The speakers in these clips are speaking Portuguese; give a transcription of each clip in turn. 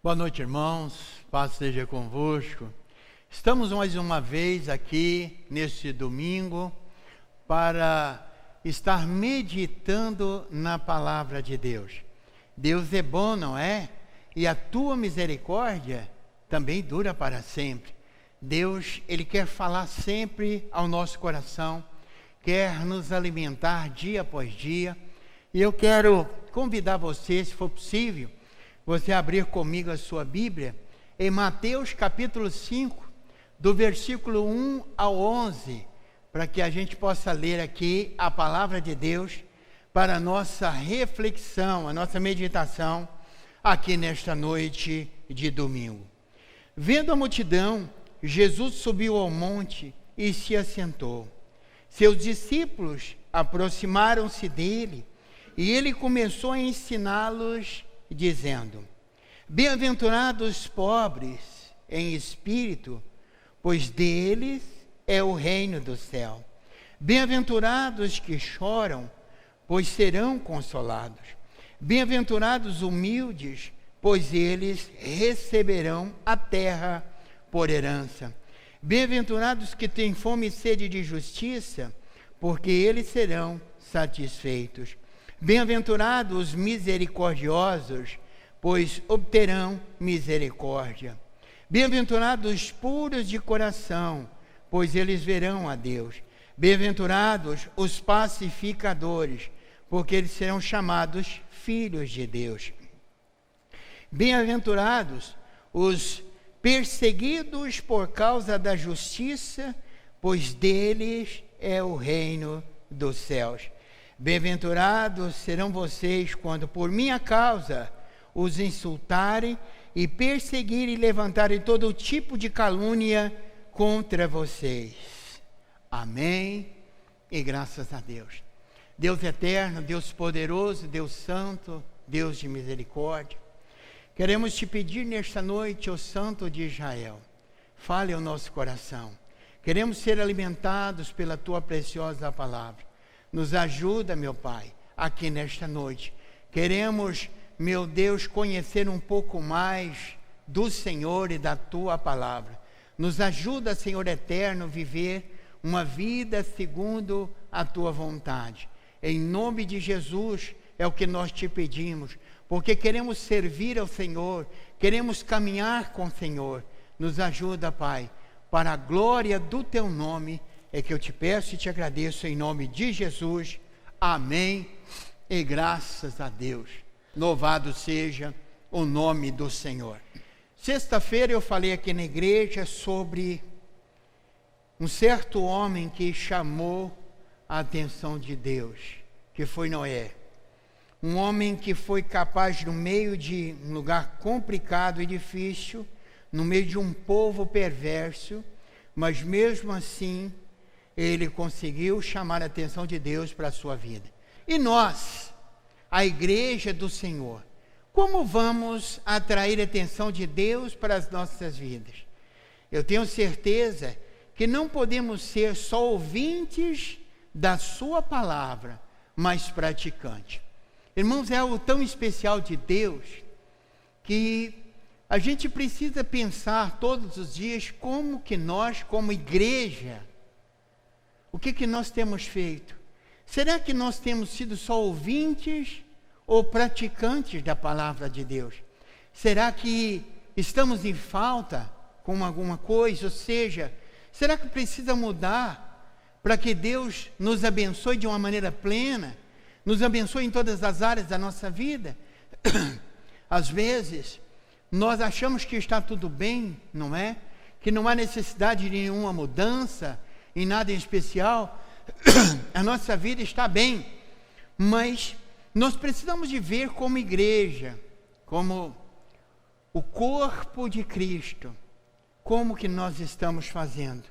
Boa noite, irmãos. Paz seja convosco. Estamos mais uma vez aqui neste domingo para estar meditando na palavra de Deus. Deus é bom, não é? E a tua misericórdia também dura para sempre. Deus, Ele quer falar sempre ao nosso coração, quer nos alimentar dia após dia. E eu quero convidar você, se for possível, você abrir comigo a sua Bíblia em Mateus capítulo 5, do versículo 1 ao 11, para que a gente possa ler aqui a palavra de Deus para a nossa reflexão, a nossa meditação aqui nesta noite de domingo. Vendo a multidão, Jesus subiu ao monte e se assentou. Seus discípulos aproximaram-se dele e ele começou a ensiná-los dizendo: Bem-aventurados os pobres em espírito, pois deles é o reino do céu. Bem-aventurados que choram, pois serão consolados. Bem-aventurados os humildes, pois eles receberão a terra por herança. Bem-aventurados que têm fome e sede de justiça, porque eles serão satisfeitos. Bem-aventurados os misericordiosos, pois obterão misericórdia. Bem-aventurados os puros de coração, pois eles verão a Deus. Bem-aventurados os pacificadores, porque eles serão chamados filhos de Deus. Bem-aventurados os perseguidos por causa da justiça, pois deles é o reino dos céus. Bem-aventurados serão vocês quando por minha causa os insultarem e perseguirem e levantarem todo tipo de calúnia contra vocês. Amém e graças a Deus. Deus eterno, Deus poderoso, Deus santo, Deus de misericórdia, queremos te pedir nesta noite, ó Santo de Israel, fale ao nosso coração. Queremos ser alimentados pela tua preciosa palavra. Nos ajuda, meu Pai, aqui nesta noite. Queremos, meu Deus, conhecer um pouco mais do Senhor e da Tua palavra. Nos ajuda, Senhor eterno, viver uma vida segundo a Tua vontade. Em nome de Jesus é o que nós te pedimos, porque queremos servir ao Senhor, queremos caminhar com o Senhor. Nos ajuda, Pai, para a glória do Teu nome, é que eu te peço e te agradeço em nome de Jesus. Amém e graças a Deus. Louvado seja o nome do Senhor. Sexta-feira eu falei aqui na igreja sobre um certo homem que chamou a atenção de Deus, que foi Noé. Um homem que foi capaz, no meio de um lugar complicado e difícil, no meio de um povo perverso, mas mesmo assim ele conseguiu chamar a atenção de Deus para a sua vida. E nós, a igreja do Senhor, como vamos atrair a atenção de Deus para as nossas vidas? Eu tenho certeza que não podemos ser só ouvintes da sua palavra, mas praticantes. Irmãos, é algo tão especial de Deus que a gente precisa pensar todos os dias como que nós, como igreja, o que nós temos feito? Será que nós temos sido só ouvintes ou praticantes da palavra de Deus? Será que estamos em falta com alguma coisa? Ou seja, será que precisa mudar para que Deus nos abençoe de uma maneira plena? Nos abençoe em todas as áreas da nossa vida? Às vezes, nós achamos que está tudo bem, não é? Que não há necessidade de nenhuma mudança, em nada em especial, a nossa vida está bem, mas nós precisamos de ver como igreja, como o corpo de Cristo, como que nós estamos fazendo,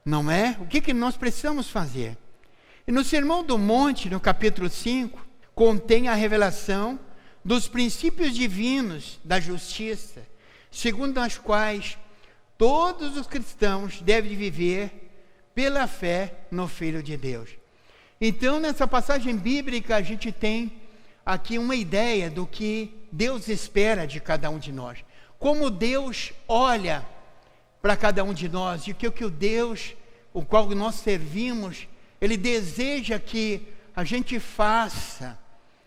não é? O que nós precisamos fazer? E no Sermão do Monte, no capítulo 5, contém a revelação dos princípios divinos da justiça, segundo as quais todos os cristãos devem viver pela fé no Filho de Deus. Então, nessa passagem bíblica, a gente tem aqui uma ideia do que Deus espera de cada um de nós, como Deus olha para cada um de nós, e que o Deus, o qual nós servimos, Ele deseja que a gente faça,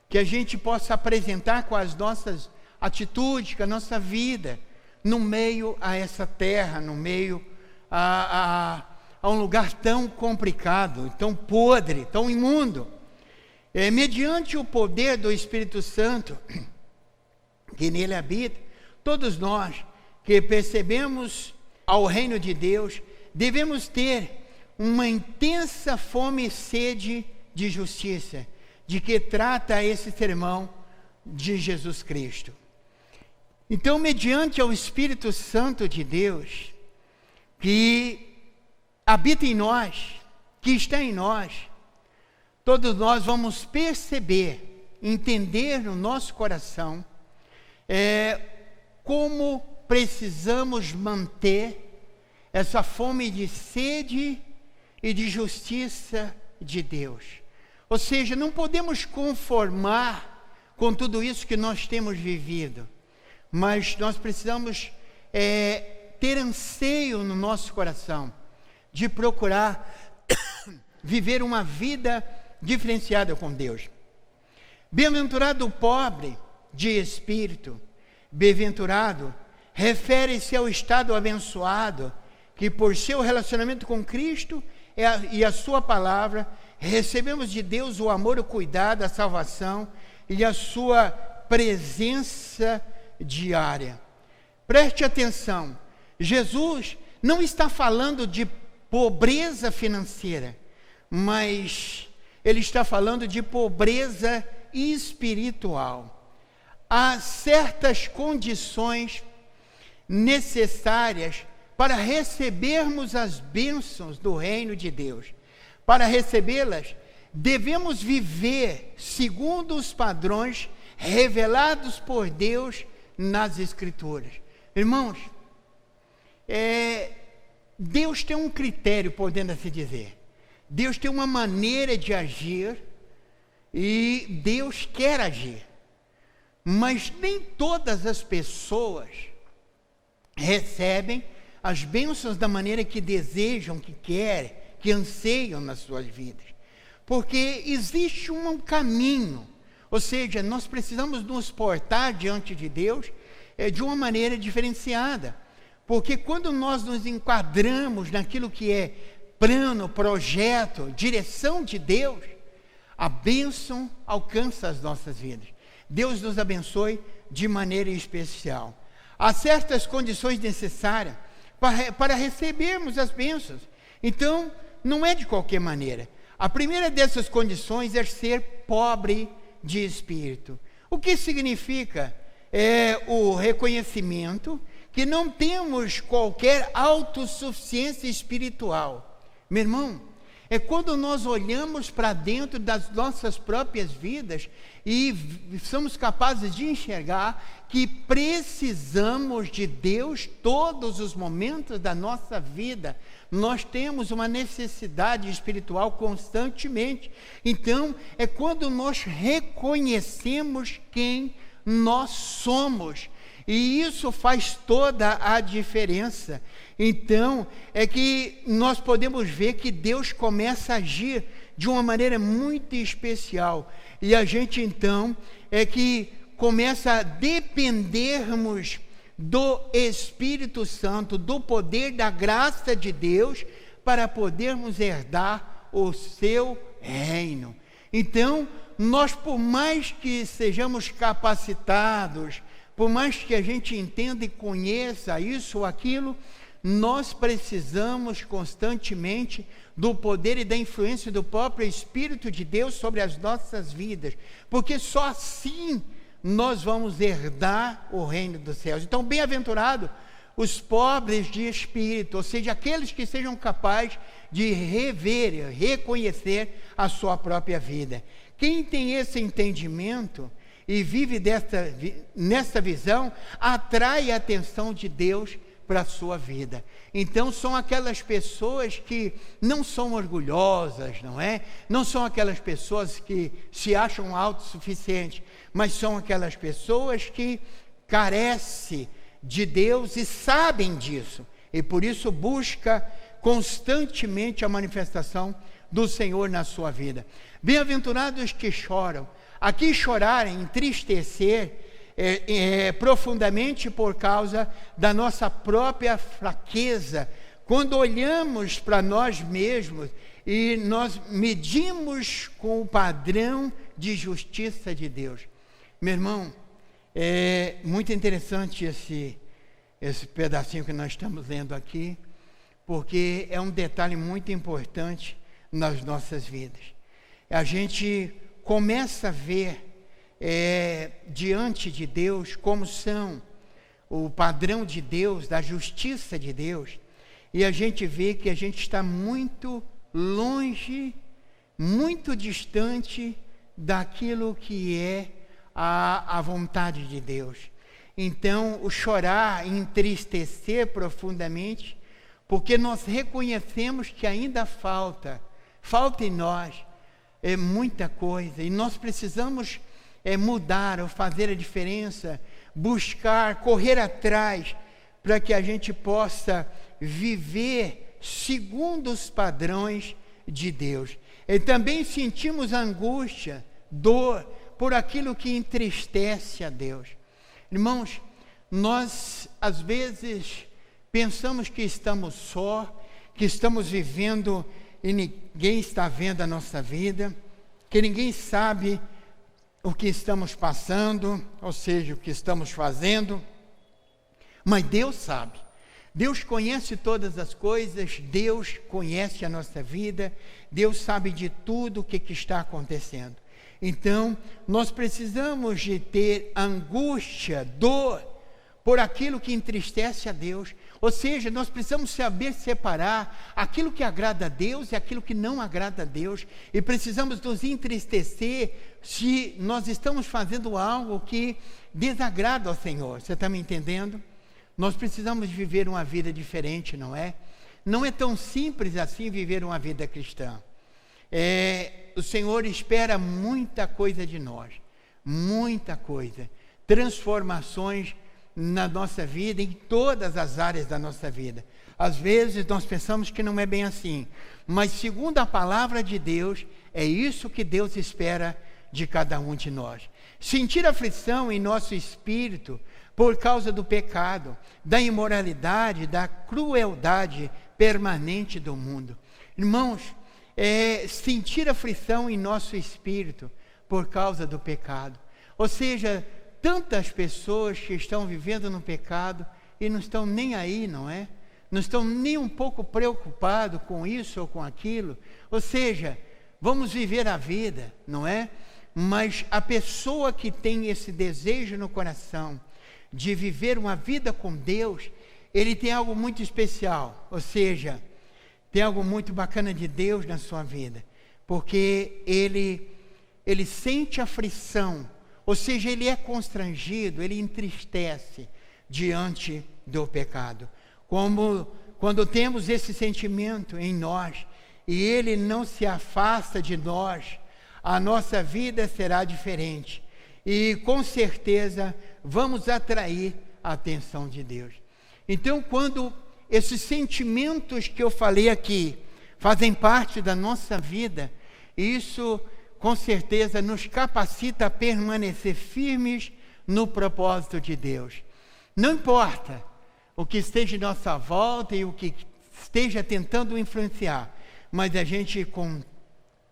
que a gente possa apresentar com as nossas atitudes, com a nossa vida, no meio a essa terra, no meio a um lugar tão complicado, tão podre, tão imundo. Mediante o poder do Espírito Santo, que nele habita, todos nós que percebemos ao reino de Deus, devemos ter uma intensa fome e sede de justiça, de que trata esse sermão de Jesus Cristo. Então, mediante o Espírito Santo de Deus, que habita em nós, que está em nós, todos nós vamos perceber, entender no nosso coração, como precisamos manter essa fome de sede e de justiça de Deus. Ou seja, não podemos conformar com tudo isso que nós temos vivido, mas nós precisamos ter anseio no nosso coração de procurar viver uma vida diferenciada com Deus. Bem-aventurado o pobre de espírito. Bem-aventurado refere-se ao estado abençoado que por seu relacionamento com Cristo e a sua palavra recebemos de Deus o amor, o cuidado, a salvação e a sua presença diária. Preste atenção, Jesus não está falando de pobreza financeira, mas Ele está falando de pobreza espiritual. Há certas condições necessárias para recebermos as bênçãos do reino de Deus. Para recebê-las, devemos viver segundo os padrões revelados por Deus nas Escrituras. Irmãos, Deus tem um critério, podendo assim dizer. Deus tem uma maneira de agir e Deus quer agir. Mas nem todas as pessoas recebem as bênçãos da maneira que desejam, que querem, que anseiam nas suas vidas. Porque existe um caminho, ou seja, nós precisamos nos portar diante de Deus de uma maneira diferenciada. Porque quando nós nos enquadramos naquilo que é plano, projeto, direção de Deus, a bênção alcança as nossas vidas. Deus nos abençoe de maneira especial. Há certas condições necessárias para recebermos as bênçãos. Então, não é de qualquer maneira. A primeira dessas condições é ser pobre de espírito. O que significa? É o reconhecimento que não temos qualquer autossuficiência espiritual. Meu irmão, é quando nós olhamos para dentro das nossas próprias vidas e somos capazes de enxergar que precisamos de Deus todos os momentos da nossa vida. Nós temos uma necessidade espiritual constantemente. Então, é quando nós reconhecemos quem nós somos. E isso faz toda a diferença. Então, é que nós podemos ver que Deus começa a agir de uma maneira muito especial. E a gente, então, é que começa a dependermos do Espírito Santo, do poder da graça de Deus, para podermos herdar o seu reino. Então, nós, por mais que sejamos capacitados, por mais que a gente entenda e conheça isso ou aquilo, nós precisamos constantemente do poder e da influência do próprio Espírito de Deus sobre as nossas vidas, porque só assim nós vamos herdar o reino dos céus. Então, bem-aventurado os pobres de espírito, ou seja, aqueles que sejam capazes de rever, reconhecer a sua própria vida. Quem tem esse entendimento e vive nessa visão, atrai a atenção de Deus para a sua vida. Então são aquelas pessoas que não são orgulhosas, não é? Não são aquelas pessoas que se acham autossuficientes, mas são aquelas pessoas que carecem de Deus e sabem disso, e por isso busca constantemente a manifestação do Senhor na sua vida. Bem-aventurados que choram. Aqui chorar, entristecer, profundamente por causa da nossa própria fraqueza. Quando olhamos para nós mesmos e nós medimos com o padrão de justiça de Deus. Meu irmão, é muito interessante esse pedacinho que nós estamos lendo aqui, porque é um detalhe muito importante nas nossas vidas. A gente começa a ver diante de Deus como são o padrão de Deus, da justiça de Deus, e a gente vê que a gente está muito longe, muito distante daquilo que é a vontade de Deus. Então, o chorar, entristecer profundamente, porque nós reconhecemos que ainda falta em nós muita coisa, e nós precisamos mudar ou fazer a diferença, buscar, correr atrás, para que a gente possa viver segundo os padrões de Deus. E também sentimos angústia, dor, por aquilo que entristece a Deus. Irmãos, nós às vezes pensamos que estamos só, que estamos vivendo e ninguém está vendo a nossa vida, que ninguém sabe o que estamos passando, ou seja, o que estamos fazendo, mas Deus sabe. Deus conhece todas as coisas, Deus conhece a nossa vida, Deus sabe de tudo o que está acontecendo. Então, nós precisamos de ter angústia, dor, por aquilo que entristece a Deus. Ou seja, nós precisamos saber separar aquilo que agrada a Deus e aquilo que não agrada a Deus. E precisamos nos entristecer se nós estamos fazendo algo que desagrada ao Senhor. Você está me entendendo? Nós precisamos viver uma vida diferente, não é? Não é tão simples assim viver uma vida cristã. O Senhor espera muita coisa de nós, muita coisa, transformações na nossa vida, em todas as áreas da nossa vida. Às vezes nós pensamos que não é bem assim, mas segundo a palavra de Deus, é isso que Deus espera de cada um de nós. Sentir aflição em nosso espírito por causa do pecado, da imoralidade, da crueldade permanente do mundo. Irmãos, sentir aflição em nosso espírito por causa do pecado. Ou seja, tantas pessoas que estão vivendo no pecado e não estão nem aí, não é? Não estão nem um pouco preocupados com isso ou com aquilo. Ou seja, vamos viver a vida, não é? Mas a pessoa que tem esse desejo no coração de viver uma vida com Deus, ele tem algo muito especial. Ou seja, tem algo muito bacana de Deus na sua vida, porque ele sente aflição, ou seja, ele é constrangido, ele entristece diante do pecado. Como quando temos esse sentimento em nós e ele não se afasta de nós, a nossa vida será diferente e com certeza vamos atrair a atenção de Deus. Então, quando esses sentimentos que eu falei aqui fazem parte da nossa vida, isso com certeza nos capacita a permanecer firmes no propósito de Deus. Não importa o que esteja em nossa volta e o que esteja tentando influenciar, mas a gente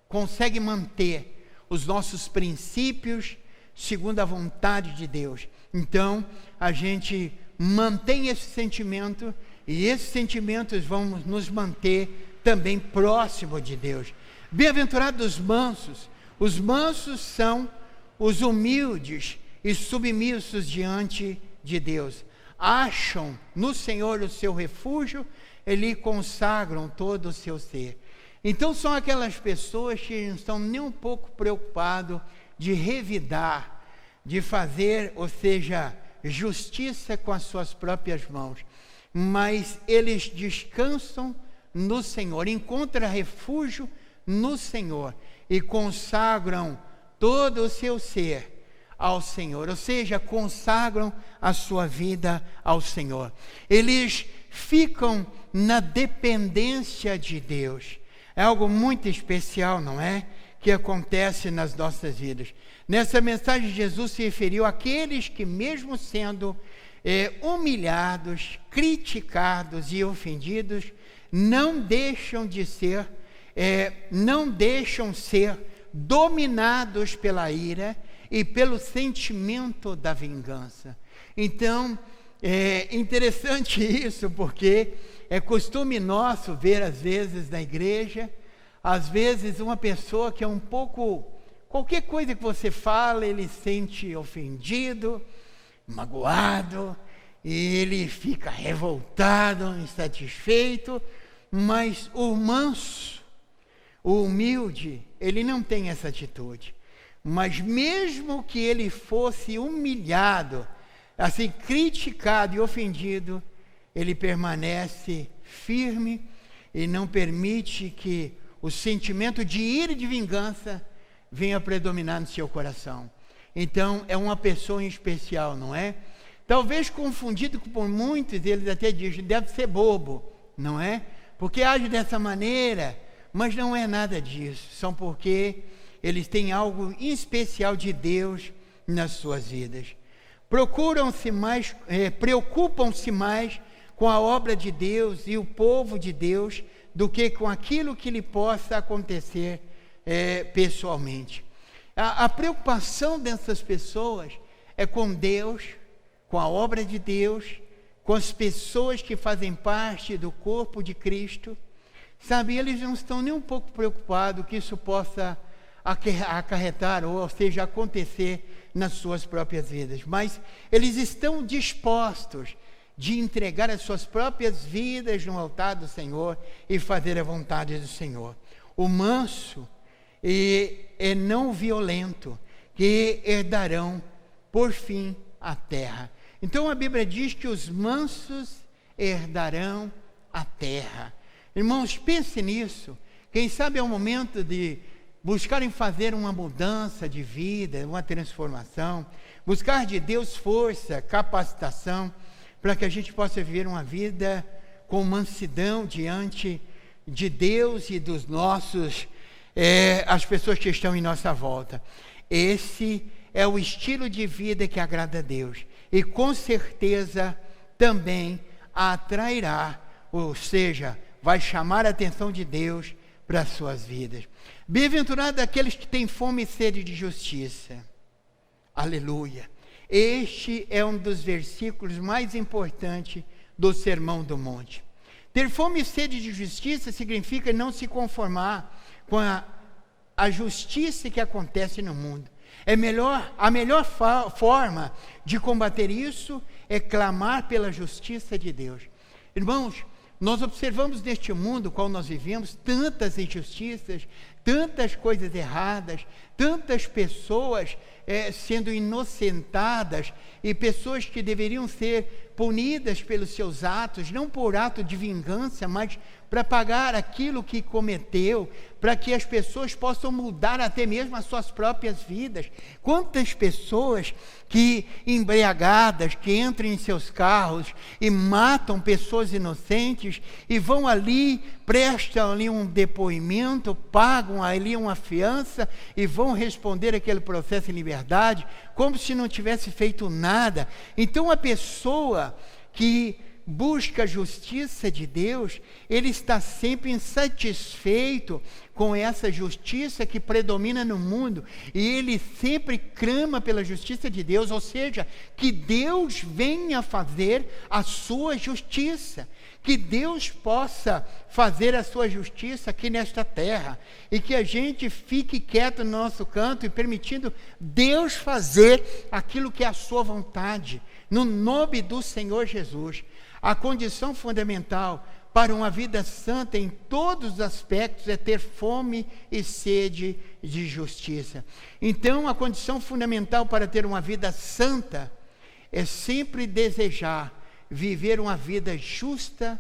consegue manter os nossos princípios segundo a vontade de Deus. Então, a gente mantém esse sentimento e esses sentimentos vão nos manter também próximo de Deus. Bem-aventurados os mansos. Os mansos são os humildes e submissos diante de Deus. Acham no Senhor o seu refúgio e lhe consagram todo o seu ser. Então são aquelas pessoas que não estão nem um pouco preocupados de revidar, de fazer, ou seja, justiça com as suas próprias mãos. mas eles descansam no Senhor, encontram refúgio no Senhor e consagram todo o seu ser ao Senhor, ou seja, consagram a sua vida ao Senhor. Eles ficam na dependência de Deus. É algo muito especial, não é? Que acontece nas nossas vidas. Nessa mensagem, Jesus se referiu àqueles que, mesmo sendo humilhados, criticados e ofendidos, não deixam ser dominados pela ira e pelo sentimento da vingança. Então, é interessante isso, porque é costume nosso ver, às vezes, na igreja, às vezes uma pessoa que é um pouco, qualquer coisa que você fala, ele se sente ofendido, magoado, e ele fica revoltado, insatisfeito, mas o manso, o humilde, ele não tem essa atitude. Mas mesmo que ele fosse humilhado, assim, criticado e ofendido, ele permanece firme e não permite que o sentimento de ira e de vingança venha predominar no seu coração. Então, é uma pessoa em especial, não é? Talvez confundido por muitos, eles até dizem, deve ser bobo, não é? Porque age dessa maneira, mas não é nada disso, são porque eles têm algo em especial de Deus nas suas vidas. Preocupam-se mais com a obra de Deus e o povo de Deus do que com aquilo que lhe possa acontecer pessoalmente. A preocupação dessas pessoas é com Deus, com a obra de Deus, com as pessoas que fazem parte do corpo de Cristo. Sabe, eles não estão nem um pouco preocupados que isso possa acarretar, ou seja, acontecer nas suas próprias vidas, mas eles estão dispostos de entregar as suas próprias vidas no altar do Senhor e fazer a vontade do Senhor. O manso é não violento, que herdarão por fim a terra. Então a Bíblia diz que os mansos herdarão a terra. Irmãos, pense nisso. Quem sabe é o momento de buscarem fazer uma mudança de vida, uma transformação, buscar de Deus força, capacitação, para que a gente possa viver uma vida com mansidão diante de Deus e dos nossos, as pessoas que estão em nossa volta. Esse é o estilo de vida que agrada a Deus e com certeza também atrairá, ou seja, vai chamar a atenção de Deus para as suas vidas. Bem-aventurado aqueles que têm fome e sede de justiça. Aleluia. Este é um dos versículos mais importantes do Sermão do Monte. Ter fome e sede de justiça significa não se conformar com a justiça que acontece no mundo. A melhor forma de combater isso é clamar pela justiça de Deus. Irmãos, nós observamos neste mundo qual nós vivemos tantas injustiças, tantas coisas erradas, tantas pessoas sendo inocentadas e pessoas que deveriam ser punidas pelos seus atos, não por ato de vingança, mas para pagar aquilo que cometeu, para que as pessoas possam mudar até mesmo as suas próprias vidas. Quantas pessoas que embriagadas, que entram em seus carros e matam pessoas inocentes e vão ali, prestam ali um depoimento, pagam ali uma fiança e vão responder aquele processo em liberdade, como se não tivesse feito nada. Então a pessoa que busca a justiça de Deus, ele está sempre insatisfeito com essa justiça que predomina no mundo, e ele sempre clama pela justiça de Deus, ou seja, que Deus venha fazer a sua justiça, que Deus possa fazer a sua justiça aqui nesta terra, e que a gente fique quieto no nosso canto e permitindo Deus fazer aquilo que é a sua vontade, no nome do Senhor Jesus. A condição fundamental para uma vida santa em todos os aspectos é ter fome e sede de justiça. Então, a condição fundamental para ter uma vida santa é sempre desejar viver uma vida justa,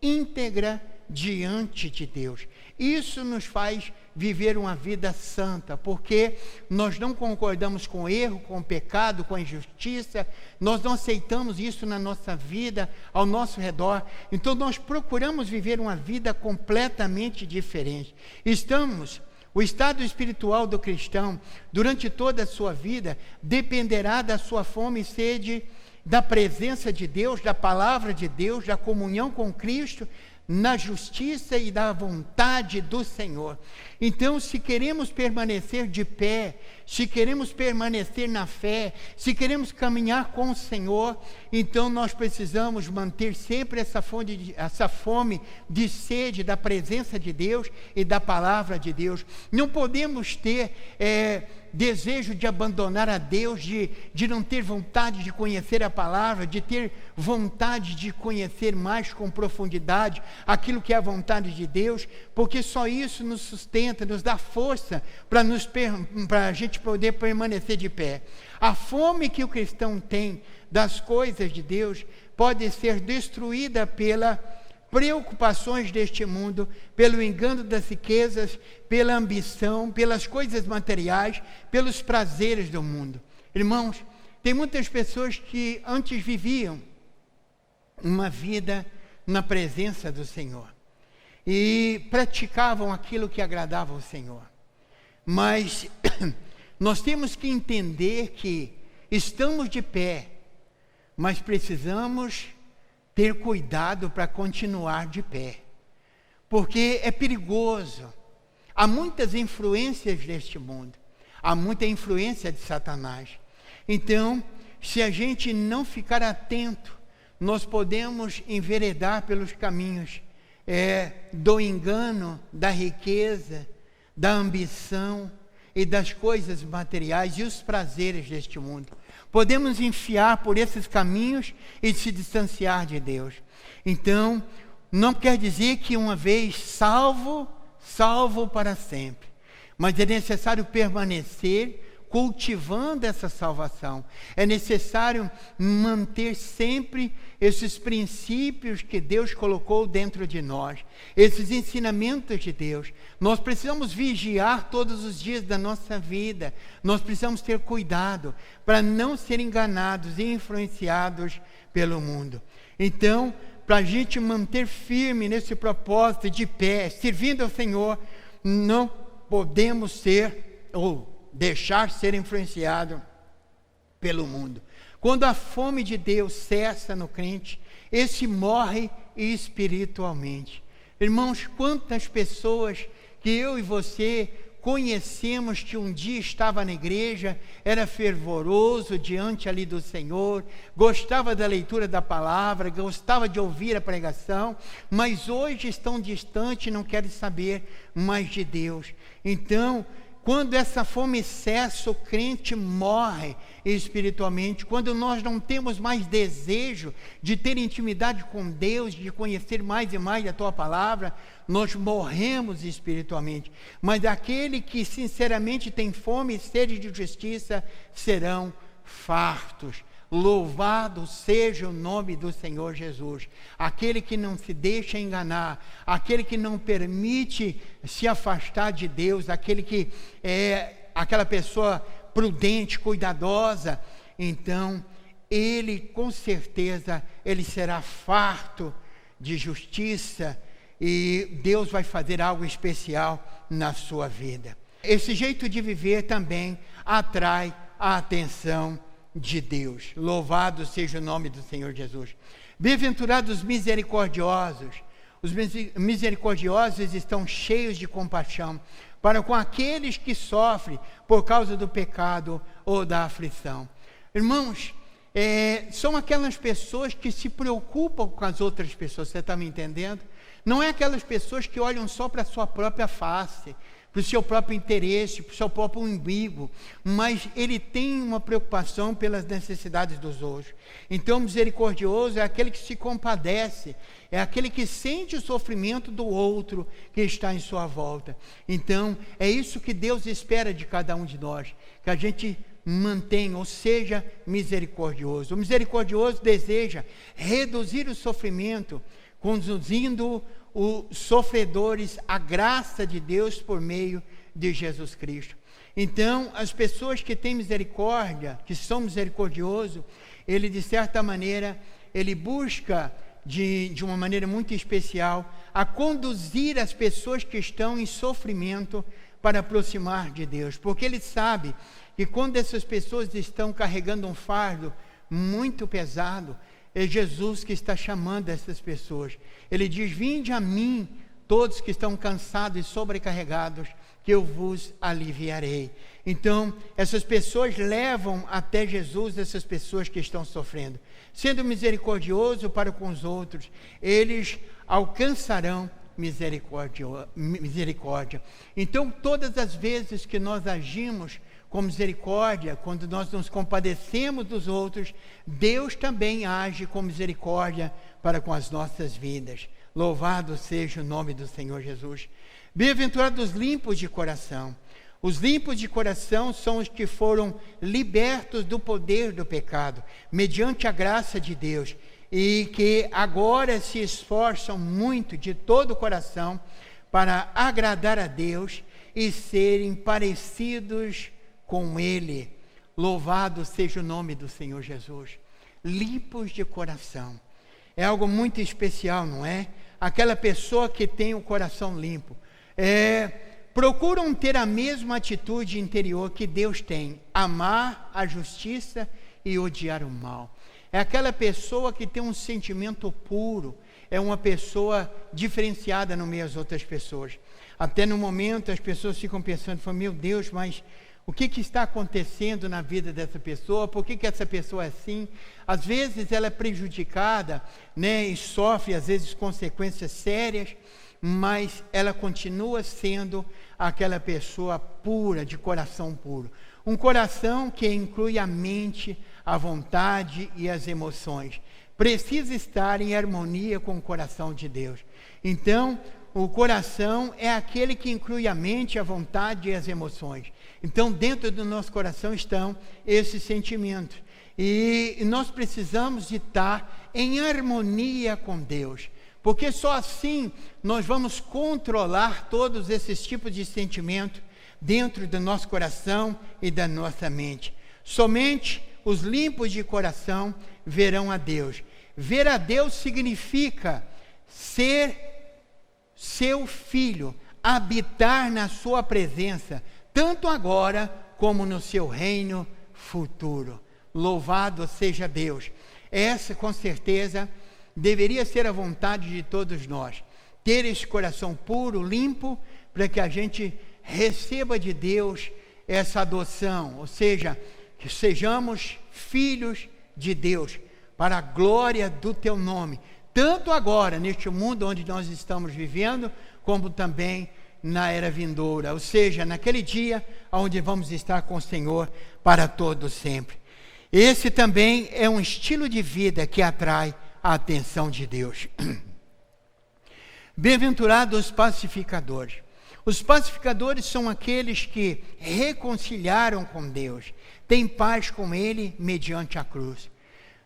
íntegra diante de Deus. Isso nos faz viver uma vida santa, porque nós não concordamos com o erro, com o pecado, com a injustiça, nós não aceitamos isso na nossa vida, ao nosso redor, então nós procuramos viver uma vida completamente diferente. O estado espiritual do cristão, durante toda a sua vida, dependerá da sua fome e sede, da presença de Deus, da palavra de Deus, da comunhão com Cristo, na justiça e da vontade do Senhor. Então, se queremos permanecer de pé, se queremos permanecer na fé, se queremos caminhar com o Senhor, então nós precisamos manter sempre essa fome de sede da presença de Deus e da palavra de Deus. Não podemos ter desejo de abandonar a Deus, de não ter vontade de conhecer a palavra, de ter vontade de conhecer mais com profundidade aquilo que é a vontade de Deus, porque só isso nos sustenta, nos dá força para a gente poder permanecer de pé. A fome que o cristão tem das coisas de Deus pode ser destruída pelas preocupações deste mundo, pelo engano das riquezas, pela ambição, pelas coisas materiais, pelos prazeres do mundo. Irmãos, tem muitas pessoas que antes viviam uma vida na presença do Senhor e praticavam aquilo que agradava ao Senhor. Mas nós temos que entender que estamos de pé, mas precisamos ter cuidado para continuar de pé, porque é perigoso. Há muitas influências deste mundo, há muita influência de Satanás. Então, se a gente não ficar atento, nós podemos enveredar pelos caminhos do engano, da riqueza, da ambição e das coisas materiais e os prazeres deste mundo. Podemos enfiar por esses caminhos e se distanciar de Deus. Então, não quer dizer que uma vez salvo para sempre. Mas é necessário permanecer cultivando essa salvação. É necessário manter sempre esses princípios que Deus colocou dentro de nós, esses ensinamentos de Deus. Nós precisamos vigiar todos os dias da nossa vida. Nós precisamos ter cuidado para não ser enganados e influenciados pelo mundo. Então, para a gente manter firme nesse propósito de pé, servindo ao Senhor, não podemos ser ou deixar ser influenciado pelo mundo. Quando a fome de Deus cessa no crente, esse morre espiritualmente. Irmãos, quantas pessoas que eu e você conhecemos que um dia estava na igreja, era fervoroso diante ali do Senhor, gostava da leitura da palavra, gostava de ouvir a pregação, mas hoje estão distantes e não querem saber mais de Deus. Então, quando essa fome cessa, o crente morre espiritualmente. Quando nós não temos mais desejo de ter intimidade com Deus, de conhecer mais e mais a Tua palavra, nós morremos espiritualmente. Mas aquele que sinceramente tem fome e sede de justiça serão fartos. Louvado seja o nome do Senhor Jesus. Aquele que não se deixa enganar, aquele que não permite se afastar de Deus, aquele que é aquela pessoa prudente, cuidadosa, então ele com certeza ele será farto de justiça e Deus vai fazer algo especial na sua vida. Esse jeito de viver também atrai a atenção de Deus. Louvado seja o nome do Senhor Jesus. Bem-aventurados os misericordiosos. Os misericordiosos estão cheios de compaixão para com aqueles que sofrem por causa do pecado ou da aflição. Irmãos, são aquelas pessoas que se preocupam com as outras pessoas. Você está me entendendo? Não é aquelas pessoas que olham só para a sua própria face, para o seu próprio interesse, para o seu próprio umbigo, mas ele tem uma preocupação pelas necessidades dos outros. Então, misericordioso é aquele que se compadece, é aquele que sente o sofrimento do outro que está em sua volta. Então, é isso que Deus espera de cada um de nós, que a gente mantenha ou seja misericordioso. O misericordioso deseja reduzir o sofrimento, conduzindo os sofredores à graça de Deus por meio de Jesus Cristo. Então, as pessoas que têm misericórdia, que são misericordiosos, ele de certa maneira, ele busca de uma maneira muito especial a conduzir as pessoas que estão em sofrimento para aproximar de Deus, porque ele sabe que quando essas pessoas estão carregando um fardo muito pesado, é Jesus que está chamando essas pessoas. Ele diz: vinde a mim, todos que estão cansados e sobrecarregados, que eu vos aliviarei. Então, essas pessoas levam até Jesus essas pessoas que estão sofrendo. Sendo misericordioso para com os outros, eles alcançarão misericórdia. Então, todas as vezes que nós agimos com misericórdia, quando nós nos compadecemos dos outros, Deus também age com misericórdia para com as nossas vidas. Louvado seja o nome do Senhor Jesus. Bem-aventurados os limpos de coração. Os limpos de coração são os que foram libertos do poder do pecado, mediante a graça de Deus, e que agora se esforçam muito de todo o coração para agradar a Deus e serem parecidos com Ele. Louvado seja o nome do Senhor Jesus. Limpos de coração. É algo muito especial, não é? Aquela pessoa que tem o coração limpo. Procuram ter a mesma atitude interior que Deus tem, amar a justiça e odiar o mal. É aquela pessoa que tem um sentimento puro, é uma pessoa diferenciada no meio das outras pessoas. Até no momento as pessoas ficam pensando, meu Deus, mas o que está acontecendo na vida dessa pessoa? Por que essa pessoa é assim? Às vezes ela é prejudicada, né, e sofre às vezes consequências sérias, mas ela continua sendo aquela pessoa pura, de coração puro. Um coração que inclui a mente, a vontade e as emoções. Precisa estar em harmonia com o coração de Deus. Então, o coração é aquele que inclui a mente, a vontade e as emoções. Então, dentro do nosso coração estão esses sentimentos. E nós precisamos de estar em harmonia com Deus. Porque só assim nós vamos controlar todos esses tipos de sentimentos dentro do nosso coração e da nossa mente. Somente os limpos de coração verão a Deus. Ver a Deus significa ser seu filho, habitar na sua presença, tanto agora como no seu reino futuro. Louvado seja Deus. Essa, com certeza, deveria ser a vontade de todos nós, ter esse coração puro, limpo, para que a gente receba de Deus essa adoção, ou seja, que sejamos filhos de Deus, para a glória do teu nome, tanto agora, neste mundo onde nós estamos vivendo, como também na era vindoura, ou seja, naquele dia onde vamos estar com o Senhor para todo sempre. Esse também é um estilo de vida que atrai a atenção de Deus. Bem-aventurados os pacificadores. Os pacificadores são aqueles que reconciliaram com Deus, têm paz com Ele mediante a cruz.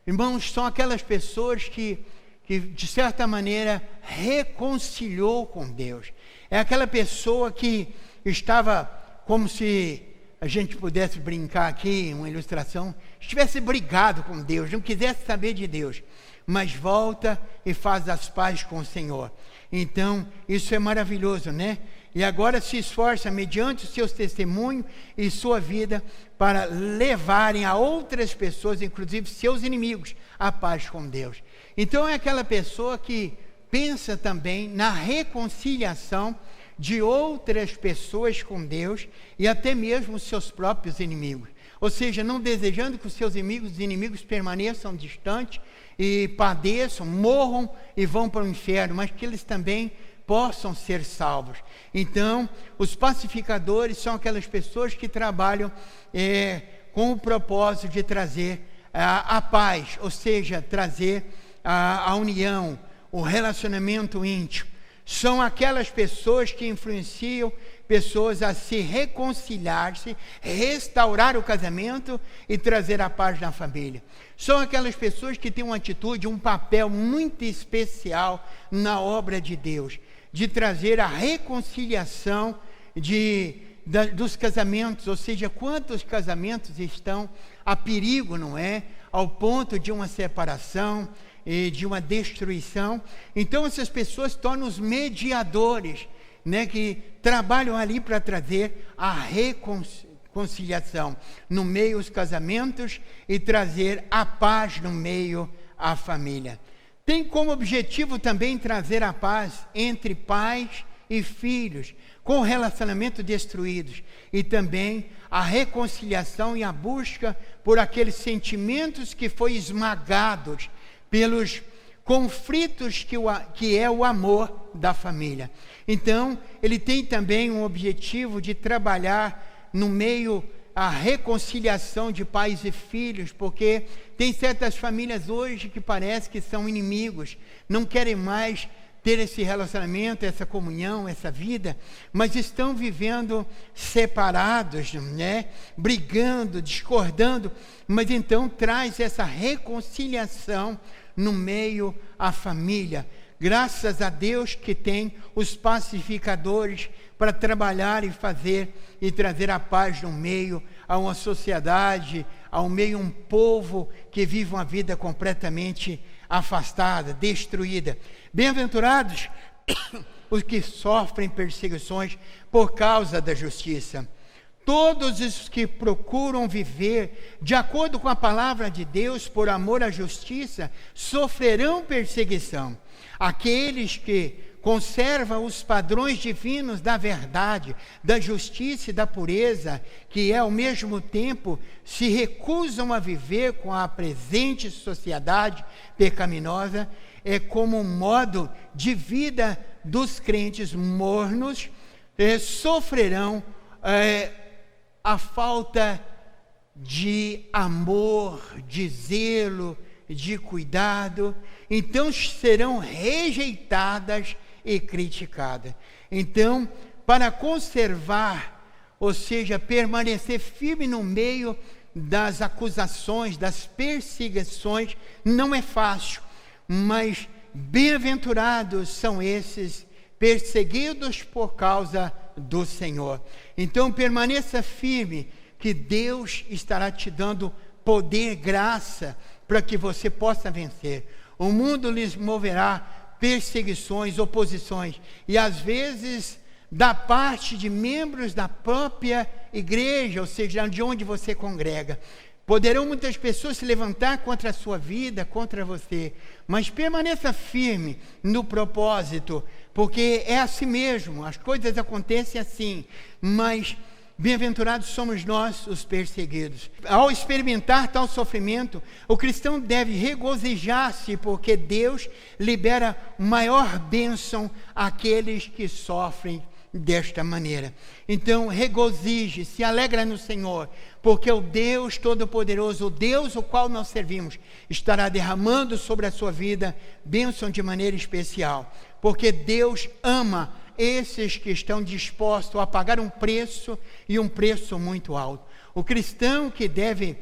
Irmãos, são aquelas pessoas que de certa maneira reconciliou com Deus. É aquela pessoa que estava como se a gente pudesse brincar aqui, uma ilustração, estivesse brigado com Deus, não quisesse saber de Deus, mas volta e faz as pazes com o Senhor. Então, isso é maravilhoso, né? E agora se esforça, mediante os seus testemunhos e sua vida, para levarem a outras pessoas, inclusive seus inimigos, a paz com Deus. Então, é aquela pessoa que pensa também na reconciliação de outras pessoas com Deus e até mesmo os seus próprios inimigos. Ou seja, não desejando que os seus inimigos permaneçam distantes e padeçam, morram e vão para o inferno, mas que eles também possam ser salvos. Então, os pacificadores são aquelas pessoas que trabalham com o propósito de trazer a paz, ou seja, trazer a união, o relacionamento íntimo. São aquelas pessoas que influenciam pessoas a se reconciliar-se, restaurar o casamento e trazer a paz na família. São aquelas pessoas que têm uma atitude, um papel muito especial na obra de Deus, de trazer a reconciliação dos casamentos, ou seja, quantos casamentos estão a perigo, não é? Ao ponto de uma separação e de uma destruição. Então essas pessoas tornam os mediadores, né, que trabalham ali para trazer a reconciliação no meio dos casamentos e trazer a paz no meio a família. Tem como objetivo também trazer a paz entre pais e filhos, com relacionamento destruídos, e também a reconciliação e a busca por aqueles sentimentos que foram esmagados pelos conflitos que é o amor da família. Então, ele tem também um objetivo de trabalhar no meio a reconciliação de pais e filhos, porque tem certas famílias hoje que parece que são inimigos, não querem mais ter esse relacionamento, essa comunhão, essa vida, mas estão vivendo separados, né? Brigando, discordando, mas então traz essa reconciliação no meio à família. Graças a Deus que tem os pacificadores para trabalhar e fazer e trazer a paz no meio a uma sociedade, ao meio um povo que vive uma vida completamente afastada, destruída. Bem-aventurados os que sofrem perseguições por causa da justiça. Todos os que procuram viver de acordo com a palavra de Deus por amor à justiça sofrerão perseguição. Aqueles que conservam os padrões divinos da verdade, da justiça e da pureza, que ao mesmo tempo se recusam a viver com a presente sociedade pecaminosa, é como um modo de vida dos crentes mornos, sofrerão a falta de amor, de zelo, de cuidado, então serão rejeitadas e criticadas. Então, para conservar, ou seja, permanecer firme no meio das acusações, das perseguições, não é fácil, mas bem-aventurados são esses perseguidos por causa do Senhor. Então permaneça firme, que Deus estará te dando poder, graça, para que você possa vencer. O mundo lhes moverá perseguições, oposições, e às vezes da parte de membros da própria igreja, ou seja, de onde você congrega. Poderão muitas pessoas se levantar contra a sua vida, contra você, mas permaneça firme no propósito, porque é assim mesmo, as coisas acontecem assim, mas bem-aventurados somos nós, os perseguidos. Ao experimentar tal sofrimento, o cristão deve regozijar-se, porque Deus libera maior bênção àqueles que sofrem desta maneira. Então, regozije, se alegra no Senhor, porque o Deus Todo-Poderoso, o Deus o qual nós servimos, estará derramando sobre a sua vida bênção de maneira especial, porque Deus ama esses que estão dispostos a pagar um preço, e um preço muito alto. O cristão que deve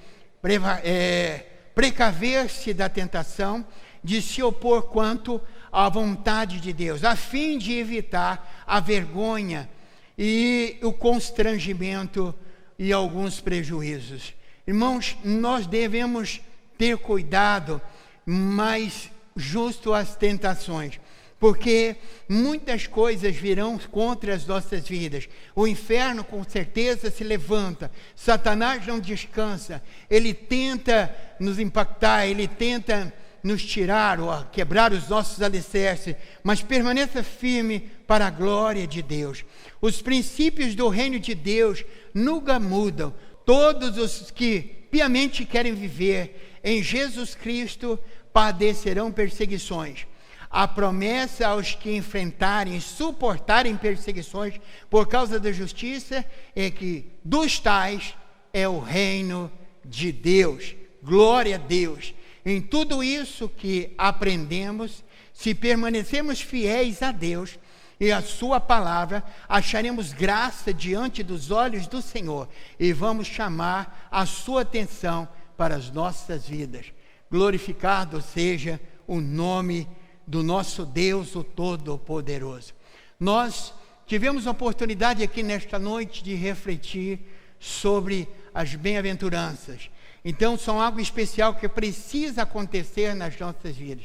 precaver-se da tentação de se opor quanto à vontade de Deus, a fim de evitar a vergonha e o constrangimento e alguns prejuízos. Irmãos, nós devemos ter cuidado, mas justo às tentações, porque muitas coisas virão contra as nossas vidas. O inferno com certeza se levanta, Satanás não descansa, ele tenta nos impactar, ele tenta nos tirar ou quebrar os nossos alicerces, mas permaneça firme para a glória de Deus. Os princípios do reino de Deus nunca mudam. Todos os que piamente querem viver em Jesus Cristo padecerão perseguições. A promessa aos que enfrentarem e suportarem perseguições por causa da justiça é que dos tais é o reino de Deus. Glória a Deus. Em tudo isso que aprendemos, se permanecemos fiéis a Deus, e a sua palavra, acharemos graça diante dos olhos do Senhor e vamos chamar a sua atenção para as nossas vidas. Glorificado seja o nome do nosso Deus, o Todo-Poderoso. Nós tivemos a oportunidade aqui nesta noite de refletir sobre as bem-aventuranças. Então, são algo especial que precisa acontecer nas nossas vidas.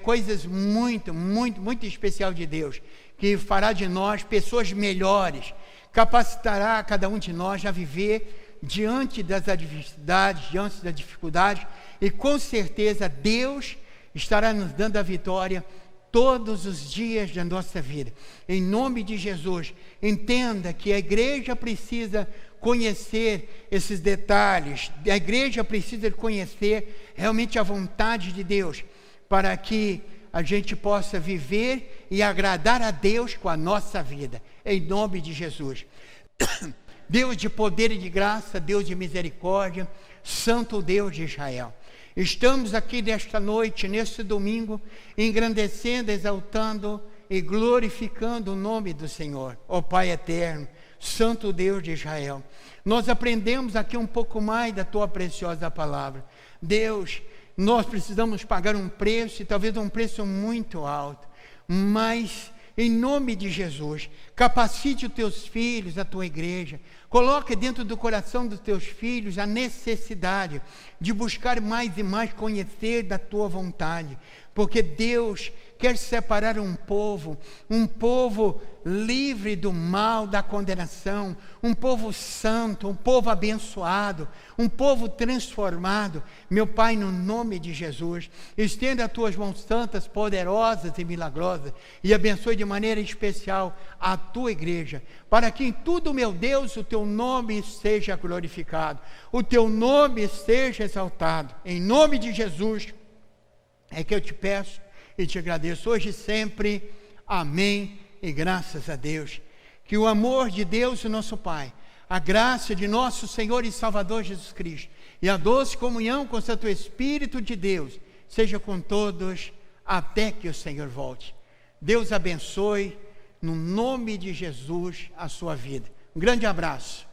Coisas muito, muito, muito especial de Deus, que fará de nós pessoas melhores, capacitará cada um de nós a viver diante das adversidades, diante das dificuldades, e com certeza Deus estará nos dando a vitória todos os dias da nossa vida. Em nome de Jesus, entenda que a igreja precisa conhecer esses detalhes, a igreja precisa conhecer realmente a vontade de Deus, para que a gente possa viver e agradar a Deus com a nossa vida, em nome de Jesus. Deus de poder e de graça, Deus de misericórdia, Santo Deus de Israel. Estamos aqui nesta noite, neste domingo, engrandecendo, exaltando e glorificando o nome do Senhor, ó Pai eterno, Santo Deus de Israel. Nós aprendemos aqui um pouco mais da Tua preciosa palavra. Deus, nós precisamos pagar um preço, e talvez um preço muito alto, mas em nome de Jesus, capacite os Teus filhos, a Tua igreja, coloque dentro do coração dos Teus filhos a necessidade de buscar mais e mais conhecer da Tua vontade, porque Deus quer separar um povo livre do mal, da condenação, um povo santo, um povo abençoado, um povo transformado. Meu Pai, no nome de Jesus, estenda as Tuas mãos santas, poderosas e milagrosas, e abençoe de maneira especial a Tua igreja, para que em tudo, meu Deus, o Teu nome seja glorificado, o Teu nome seja exaltado. Em nome de Jesus é que eu te peço e te agradeço hoje e sempre. Amém e graças a Deus. Que o amor de Deus, o nosso Pai, a graça de nosso Senhor e Salvador Jesus Cristo e a doce comunhão com o Santo Espírito de Deus seja com todos até que o Senhor volte. Deus abençoe no nome de Jesus a sua vida. Um grande abraço.